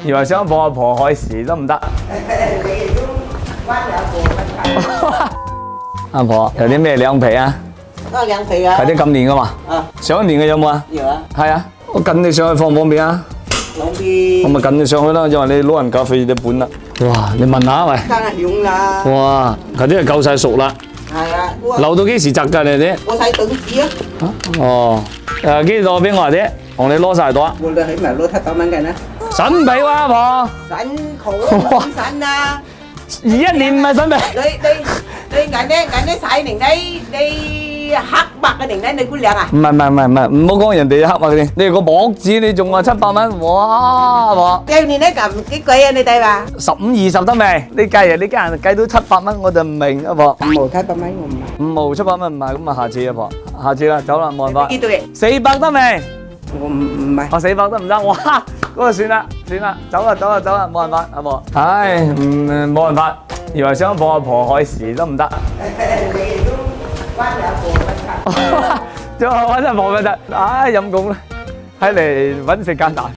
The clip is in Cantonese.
以為想幫阿婆開市得唔得？你都關你阿婆乜鬼？阿婆有啲咩兩皮啊？嗰兩皮啊！係啲今年噶嘛？啊，上一年嘅有冇啊？有啊，係啊，我跟你上去方唔方便啊？兩邊。我咪跟你上去啦，因為你老人家費啲本啦。哇，你問下喂。梗係用啦。哇，嗰啲係夠晒熟啦。係啊，留到幾時摘㗎你啲？我使等紙啊！哦，幾多俾我啲？同你攞晒多。我哋起碼攞700蚊嘅呢。準備喎阿婆。新好新啊！ 21年唔係準備。你眼呢晒年你黑白嘅年呢，你估靚啊？唔好講人哋黑白嘅，你個膜紙你仲話700蚊，哇阿婆。舊年呢咁幾貴啊？你睇嘛15、20得未？你計啊，你家人計到700蚊我就唔明阿婆。？5毛700蚊我唔買。5毛700蚊唔係，咁啊下次阿婆，下次啦，走啦，冇辦法。幾多嘢？ 400得未？我唔買。我400得唔得？哇，嗰個算啦，走啦，冇辦法，阿婆。唉，冇辦法，以為想幫阿婆開市得唔得？你都關你阿婆乜鬼？就揾阿婆咪得，唉陰公啦，睇嚟揾食艱難。